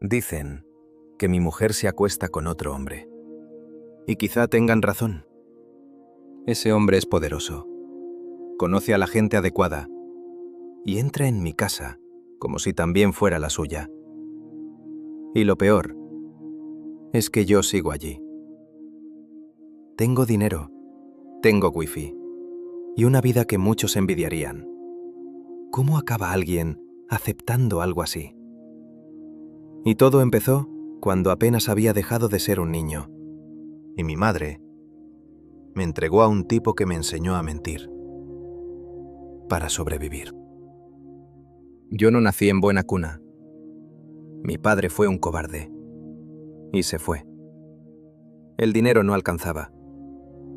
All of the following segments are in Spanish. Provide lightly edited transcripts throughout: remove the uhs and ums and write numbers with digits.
Dicen que mi mujer se acuesta con otro hombre. Y quizá tengan razón. Ese hombre es poderoso. Conoce a la gente adecuada y entra en mi casa como si también fuera la suya. Y lo peor es que yo sigo allí. Tengo dinero, tengo wifi y una vida que muchos envidiarían. ¿Cómo acaba alguien aceptando algo así? Y todo empezó cuando apenas había dejado de ser un niño. Y mi madre me entregó a un tipo que me enseñó a mentir para sobrevivir. Yo no nací en buena cuna. Mi padre fue un cobarde y se fue. El dinero no alcanzaba,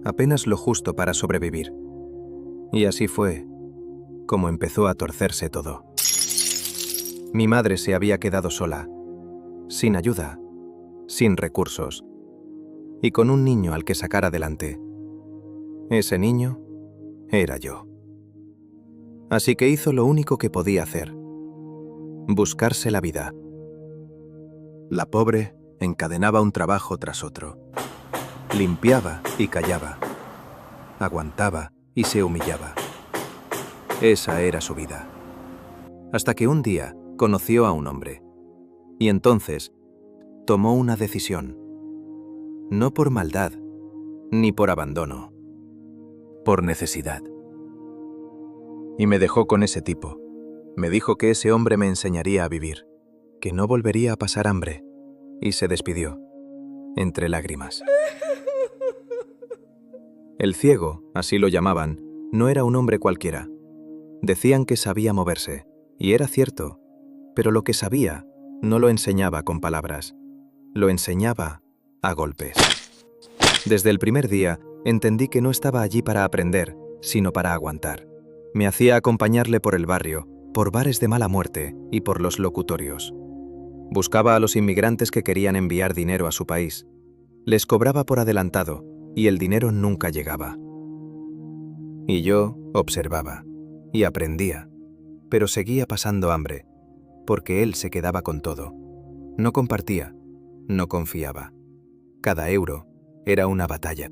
apenas lo justo para sobrevivir. Y así fue como empezó a torcerse todo. Mi madre se había quedado sola, sin ayuda, sin recursos, y con un niño al que sacar adelante. Ese niño era yo. Así que hizo lo único que podía hacer: buscarse la vida. La pobre encadenaba un trabajo tras otro. Limpiaba y callaba. Aguantaba y se humillaba. Esa era su vida. Hasta que un día conoció a un hombre. Y entonces tomó una decisión. No por maldad, ni por abandono. Por necesidad. Y me dejó con ese tipo. Me dijo que ese hombre me enseñaría a vivir, que no volvería a pasar hambre, y se despidió, entre lágrimas. El ciego, así lo llamaban, no era un hombre cualquiera. Decían que sabía moverse, y era cierto, pero lo que sabía no lo enseñaba con palabras, lo enseñaba a golpes. Desde el primer día entendí que no estaba allí para aprender, sino para aguantar. Me hacía acompañarle por el barrio, por bares de mala muerte y por los locutorios. Buscaba a los inmigrantes que querían enviar dinero a su país. Les cobraba por adelantado y el dinero nunca llegaba. Y yo observaba y aprendía, pero seguía pasando hambre, porque él se quedaba con todo. No compartía, no confiaba. Cada euro era una batalla.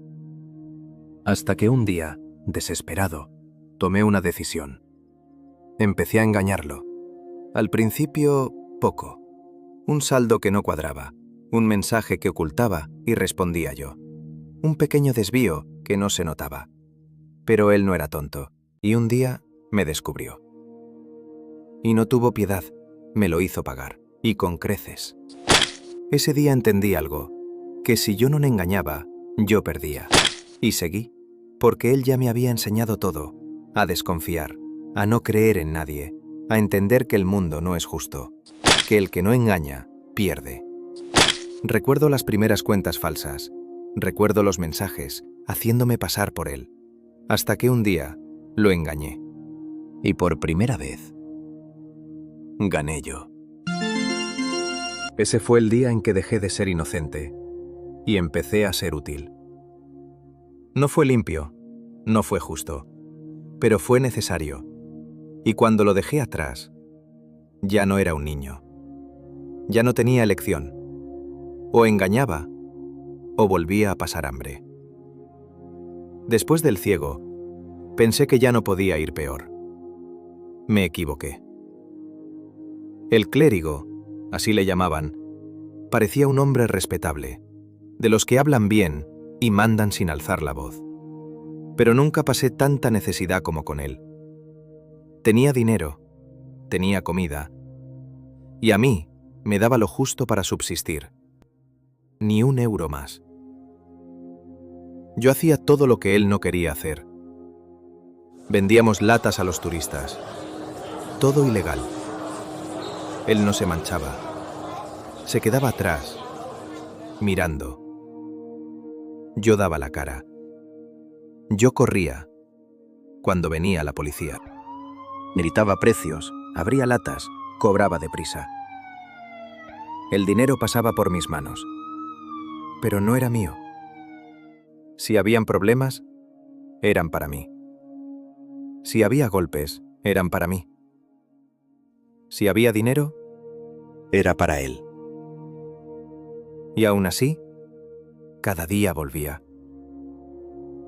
Hasta que un día, desesperado, tomé una decisión. Empecé a engañarlo. Al principio, poco. Un saldo que no cuadraba, un mensaje que ocultaba y respondía yo. Un pequeño desvío que no se notaba. Pero él no era tonto, y un día me descubrió. Y no tuvo piedad, me lo hizo pagar, y con creces. Ese día entendí algo, que si yo no le engañaba, yo perdía. Y seguí, porque él ya me había enseñado todo, a desconfiar, a no creer en nadie, a entender que el mundo no es justo, que el que no engaña, pierde. Recuerdo las primeras cuentas falsas, recuerdo los mensajes, haciéndome pasar por él, hasta que un día lo engañé. Y por primera vez, gané yo. Ese fue el día en que dejé de ser inocente y empecé a ser útil. No fue limpio, no fue justo, pero fue necesario. Y cuando lo dejé atrás, ya no era un niño. Ya no tenía elección. O engañaba, o volvía a pasar hambre. Después del ciego, pensé que ya no podía ir peor. Me equivoqué. El clérigo, así le llamaban, parecía un hombre respetable, de los que hablan bien y mandan sin alzar la voz. Pero nunca pasé tanta necesidad como con él. Tenía dinero, tenía comida, y a mí me daba lo justo para subsistir. Ni un euro más. Yo hacía todo lo que él no quería hacer. Vendíamos latas a los turistas. Todo ilegal. Él no se manchaba. Se quedaba atrás, mirando. Yo daba la cara. Yo corría cuando venía la policía. Gritaba precios, abría latas, cobraba deprisa. El dinero pasaba por mis manos, pero no era mío. Si habían problemas, eran para mí. Si había golpes, eran para mí. Si había dinero, era para él. Y aún así, cada día volvía.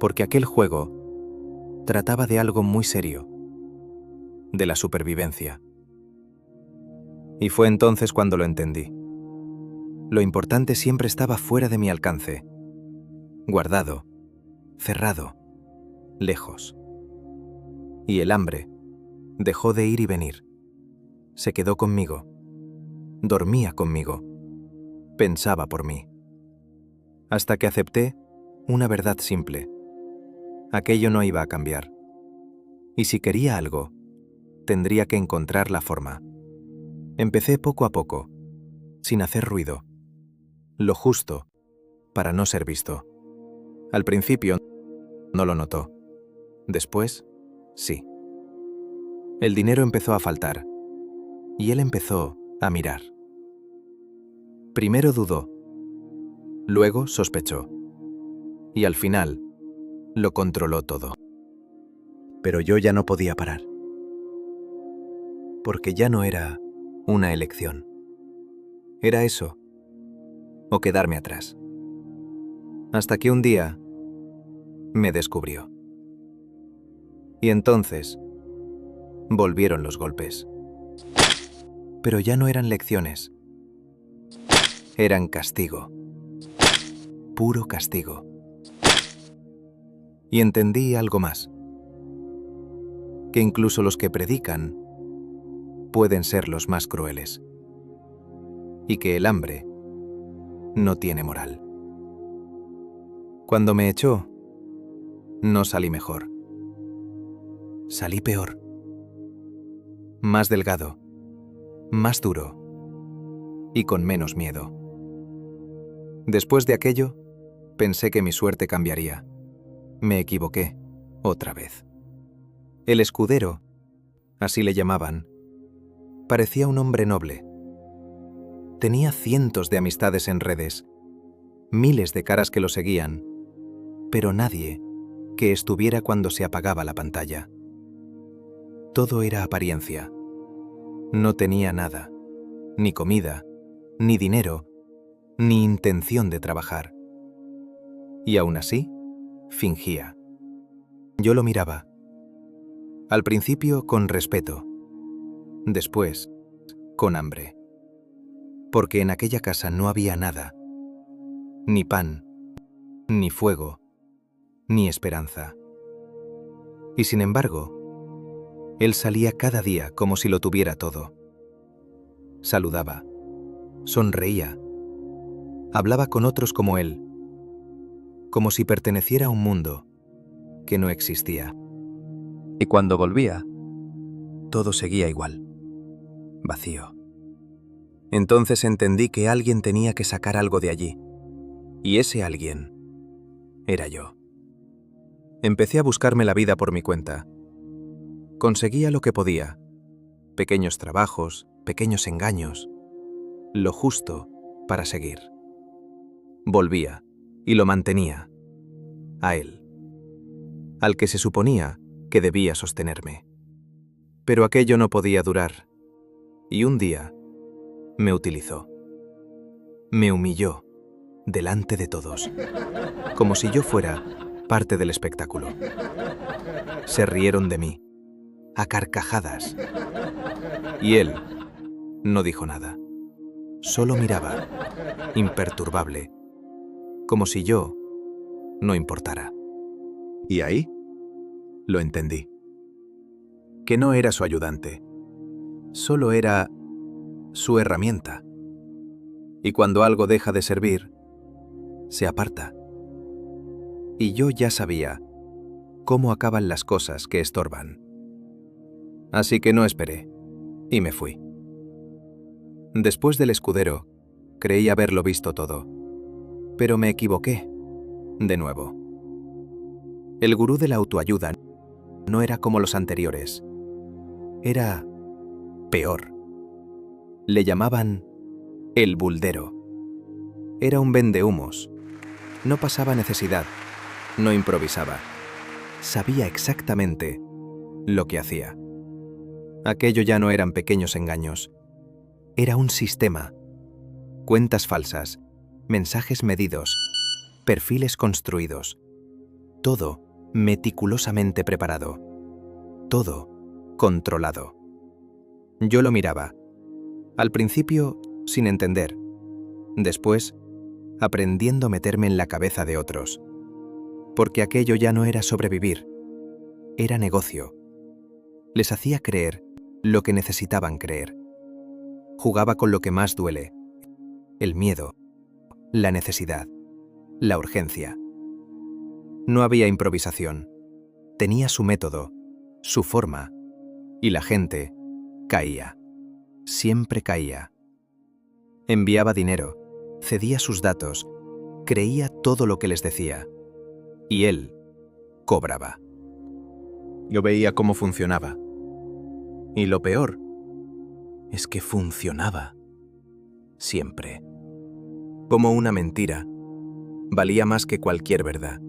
Porque aquel juego trataba de algo muy serio, de la supervivencia. Y fue entonces cuando lo entendí. Lo importante siempre estaba fuera de mi alcance, guardado, cerrado, lejos. Y el hambre dejó de ir y venir. Se quedó conmigo, dormía conmigo, pensaba por mí. Hasta que acepté una verdad simple. Aquello no iba a cambiar. Y si quería algo, tendría que encontrar la forma. Empecé poco a poco, sin hacer ruido. Lo justo, para no ser visto. Al principio no lo notó. Después, sí. El dinero empezó a faltar, y él empezó a mirar. Primero dudó, luego sospechó, y al final lo controló todo. Pero yo ya no podía parar, porque ya no era una elección. Era eso, o quedarme atrás. Hasta que un día me descubrió. Y entonces volvieron los golpes. Pero ya no eran lecciones. Eran castigo. Puro castigo. Y entendí algo más. Que incluso los que predican pueden ser los más crueles. Y que el hambre no tiene moral. Cuando me echó, no salí mejor. Salí peor. Más delgado, más duro y con menos miedo. Después de aquello, pensé que mi suerte cambiaría. Me equivoqué, otra vez. El escudero, así le llamaban, parecía un hombre noble. Tenía cientos de amistades en redes, miles de caras que lo seguían, pero nadie que estuviera cuando se apagaba la pantalla. Todo era apariencia. No tenía nada, ni comida, ni dinero, ni intención de trabajar. Y aún así, fingía. Yo lo miraba. Al principio con respeto, después con hambre. Porque en aquella casa no había nada, ni pan, ni fuego, ni esperanza. Y sin embargo, él salía cada día como si lo tuviera todo. Saludaba, sonreía, hablaba con otros como él, como si perteneciera a un mundo que no existía. Y cuando volvía, todo seguía igual, vacío. Entonces entendí que alguien tenía que sacar algo de allí, y ese alguien era yo. Empecé a buscarme la vida por mi cuenta. Conseguía lo que podía, pequeños trabajos, pequeños engaños, lo justo para seguir. Volvía y lo mantenía, a él, al que se suponía que debía sostenerme. Pero aquello no podía durar, y un día me utilizó. Me humilló delante de todos, como si yo fuera parte del espectáculo. Se rieron de mí, a carcajadas, y él no dijo nada. Solo miraba, imperturbable, como si yo no importara. Y ahí lo entendí. Que no era su ayudante, solo era su herramienta. Y cuando algo deja de servir, se aparta. Y yo ya sabía cómo acaban las cosas que estorban. Así que no esperé, y me fui. Después del escudero, creí haberlo visto todo, pero me equivoqué, de nuevo. El gurú de la autoayuda no era como los anteriores. Era peor. Le llamaban el buldero. Era un vendehumos. No pasaba necesidad, no improvisaba. Sabía exactamente lo que hacía. Aquello ya no eran pequeños engaños. Era un sistema, cuentas falsas, mensajes medidos, perfiles construidos. Todo meticulosamente preparado. Todo controlado. Yo lo miraba. Al principio, sin entender. Después, aprendiendo a meterme en la cabeza de otros. Porque aquello ya no era sobrevivir. Era negocio. Les hacía creer lo que necesitaban creer. Jugaba con lo que más duele. El miedo, la necesidad, la urgencia. No había improvisación. Tenía su método, su forma, y la gente caía. Siempre caía. Enviaba dinero, cedía sus datos, creía todo lo que les decía. Y él cobraba. Yo veía cómo funcionaba. Y lo peor es que funcionaba. Siempre. Como una mentira. Valía más que cualquier verdad.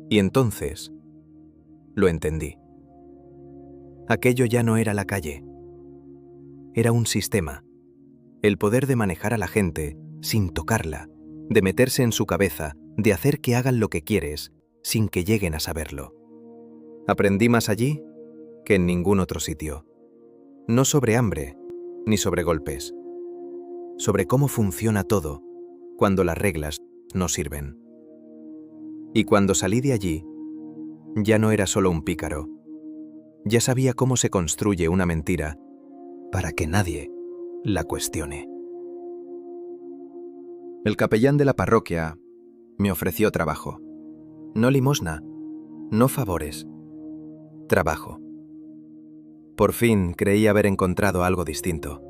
Y entonces lo entendí. Aquello ya no era la calle. Era un sistema. El poder de manejar a la gente sin tocarla, de meterse en su cabeza, de hacer que hagan lo que quieres sin que lleguen a saberlo. Aprendí más allí que en ningún otro sitio. No sobre hambre, ni sobre golpes. Sobre cómo funciona todo cuando las reglas no sirven. Y cuando salí de allí, ya no era solo un pícaro. Ya sabía cómo se construye una mentira para que nadie la cuestione. El capellán de la parroquia me ofreció trabajo. No limosna, no favores. Trabajo. Por fin creí haber encontrado algo distinto.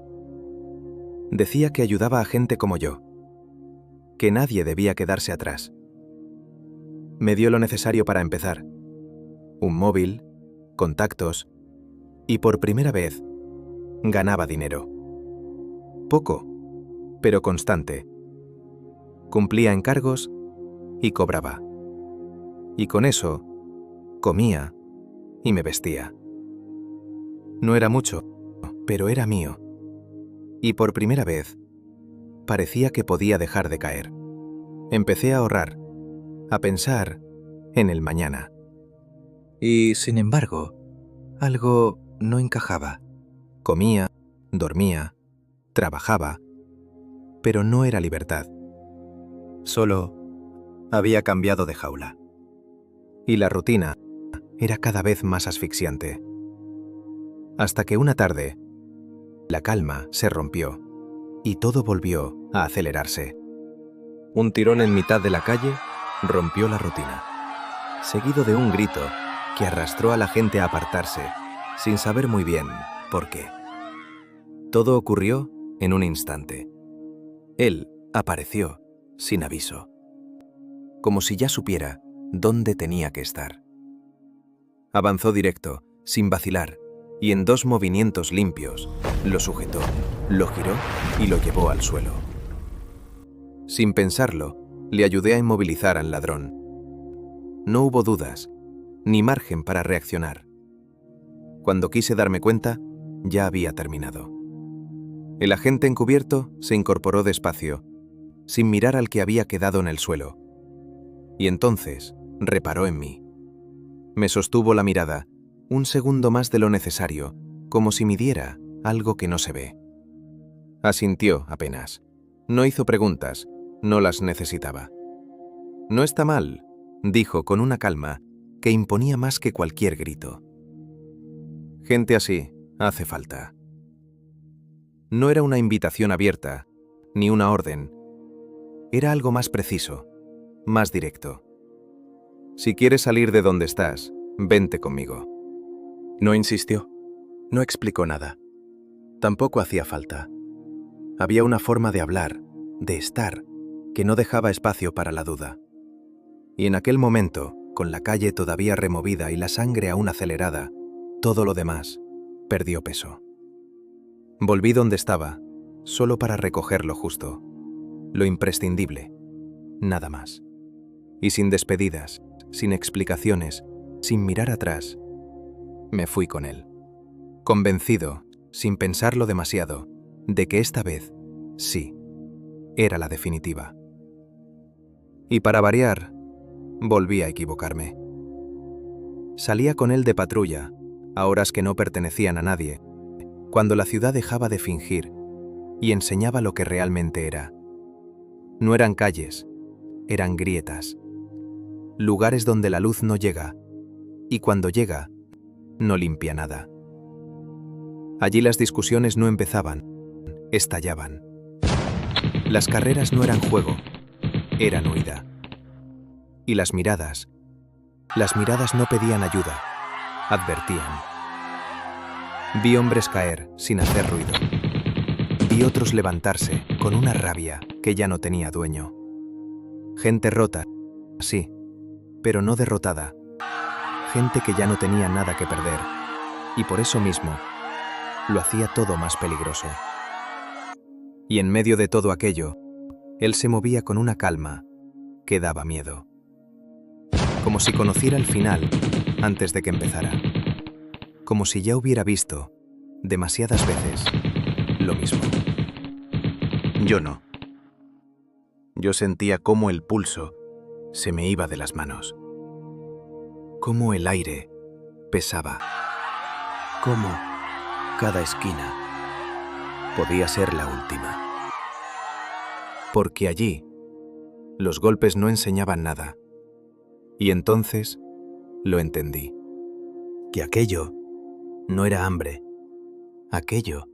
Decía que ayudaba a gente como yo, que nadie debía quedarse atrás. Me dio lo necesario para empezar. Un móvil, contactos, y por primera vez ganaba dinero. Poco, pero constante. Cumplía encargos y cobraba. Y con eso, comía y me vestía. No era mucho, pero era mío. Y por primera vez, parecía que podía dejar de caer. Empecé a ahorrar, a pensar en el mañana. Y, sin embargo, algo no encajaba. Comía, dormía, trabajaba, pero no era libertad. Solo había cambiado de jaula. Y la rutina era cada vez más asfixiante. Hasta que una tarde, la calma se rompió y todo volvió a acelerarse. Un tirón en mitad de la calle rompió la rutina, seguido de un grito que arrastró a la gente a apartarse, sin saber muy bien por qué. Todo ocurrió en un instante. Él apareció sin aviso, como si ya supiera dónde tenía que estar. Avanzó directo, sin vacilar, y en 2 movimientos limpios lo sujetó, lo giró y lo llevó al suelo. Sin pensarlo, le ayudé a inmovilizar al ladrón. No hubo dudas, ni margen para reaccionar. Cuando quise darme cuenta, ya había terminado. El agente encubierto se incorporó despacio, sin mirar al que había quedado en el suelo. Y entonces reparó en mí. Me sostuvo la mirada, un segundo más de lo necesario, como si midiera algo que no se ve. Asintió apenas. No hizo preguntas, no las necesitaba. No está mal, dijo con una calma que imponía más que cualquier grito. Gente así hace falta. No era una invitación abierta, ni una orden. Era algo más preciso, más directo. Si quieres salir de donde estás, vente conmigo. No insistió, no explicó nada. Tampoco hacía falta. Había una forma de hablar, de estar, que no dejaba espacio para la duda. Y en aquel momento, con la calle todavía removida y la sangre aún acelerada, todo lo demás perdió peso. Volví donde estaba, solo para recoger lo justo, lo imprescindible, nada más. Y sin despedidas, sin explicaciones, sin mirar atrás, me fui con él. Convencido, sin pensarlo demasiado, de que esta vez, sí, era la definitiva. Y para variar, volví a equivocarme. Salía con él de patrulla, a horas que no pertenecían a nadie, cuando la ciudad dejaba de fingir y enseñaba lo que realmente era. No eran calles, eran grietas, lugares donde la luz no llega, y cuando llega, no limpia nada. Allí las discusiones no empezaban, estallaban. Las carreras no eran juego, eran huida. Y las miradas no pedían ayuda, advertían. Vi hombres caer sin hacer ruido. Vi otros levantarse con una rabia que ya no tenía dueño. Gente rota, sí, pero no derrotada. Gente que ya no tenía nada que perder, y por eso mismo lo hacía todo más peligroso. Y en medio de todo aquello, él se movía con una calma que daba miedo. Como si conociera el final antes de que empezara. Como si ya hubiera visto, demasiadas veces, lo mismo. Yo no. Yo sentía cómo el pulso se me iba de las manos. Cómo el aire pesaba. Cómo cada esquina podía ser la última. Porque allí los golpes no enseñaban nada. Y entonces lo entendí. Que aquello no era hambre. Aquello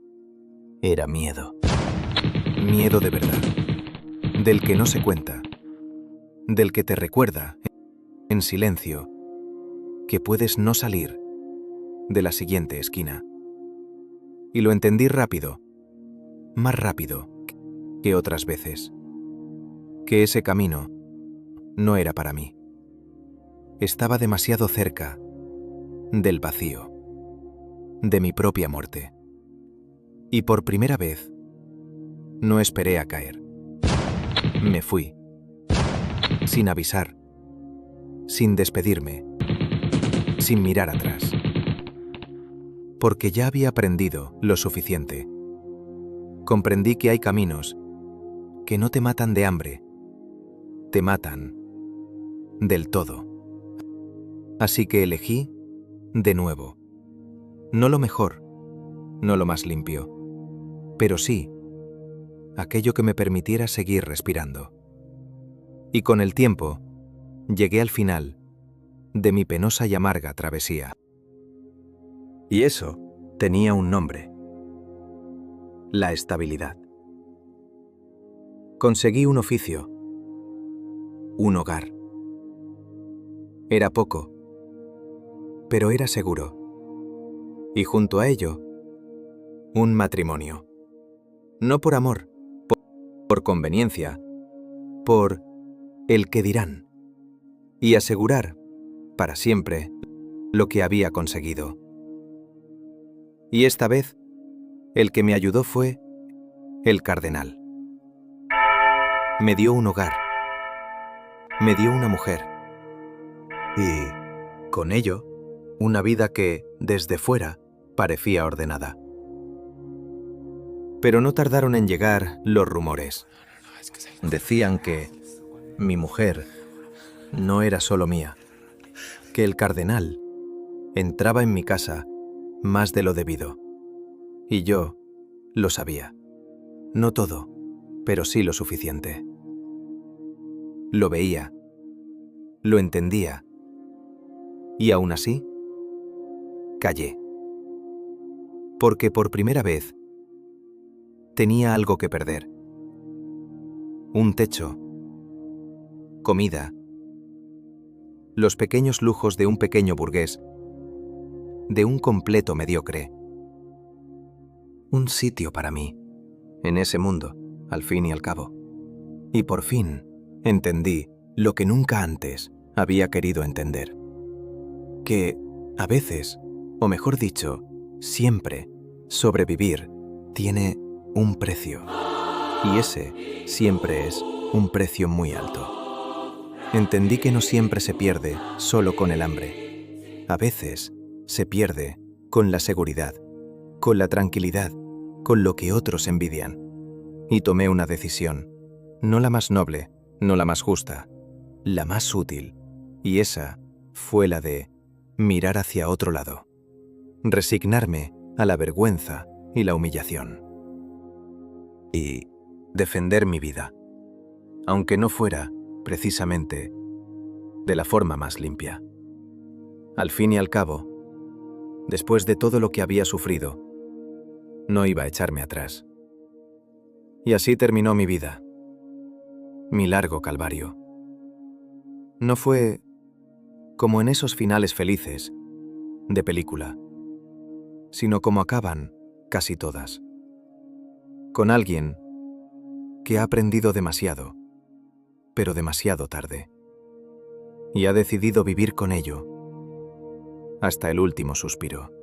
era miedo. Miedo de verdad. Del que no se cuenta. Del que te recuerda, en silencio, que puedes no salir de la siguiente esquina. Y lo entendí rápido, más rápido que otras veces. Que ese camino no era para mí. Estaba demasiado cerca del vacío, de mi propia muerte. Y por primera vez, no esperé a caer. Me fui, sin avisar, sin despedirme, sin mirar atrás. Porque ya había aprendido lo suficiente. Comprendí que hay caminos que no te matan de hambre, te matan del todo. Así que elegí de nuevo. No lo mejor, no lo más limpio, pero sí aquello que me permitiera seguir respirando. Y con el tiempo, llegué al final de mi penosa y amarga travesía. Y eso tenía un nombre: la estabilidad. Conseguí un oficio, un hogar. Era poco, pero era seguro. Y junto a ello, un matrimonio. No por amor, por conveniencia, por el que dirán. Y asegurar, para siempre, lo que había conseguido. Y esta vez, el que me ayudó fue el cardenal. Me dio un hogar. Me dio una mujer. Y, con ello, una vida que, desde fuera, parecía ordenada. Pero no tardaron en llegar los rumores. Decían que mi mujer no era solo mía, que el cardenal entraba en mi casa más de lo debido. Y yo lo sabía. No todo, pero sí lo suficiente. Lo veía, lo entendía, y aún así, callé. Porque por primera vez tenía algo que perder. Un techo, comida, los pequeños lujos de un pequeño burgués, de un completo mediocre. Un sitio para mí, en ese mundo, al fin y al cabo. Y por fin entendí lo que nunca antes había querido entender. Que, a veces, o mejor dicho, siempre, sobrevivir tiene un precio. Y ese siempre es un precio muy alto. Entendí que no siempre se pierde solo con el hambre. A veces se pierde con la seguridad, con la tranquilidad, con lo que otros envidian. Y tomé una decisión. No la más noble, no la más justa, la más útil. Y esa fue la de mirar hacia otro lado. Resignarme a la vergüenza y la humillación. Y defender mi vida, aunque no fuera, precisamente, de la forma más limpia. Al fin y al cabo, después de todo lo que había sufrido, no iba a echarme atrás. Y así terminó mi vida, mi largo calvario. No fue como en esos finales felices de película, sino como acaban casi todas, con alguien que ha aprendido demasiado, pero demasiado tarde, y ha decidido vivir con ello hasta el último suspiro.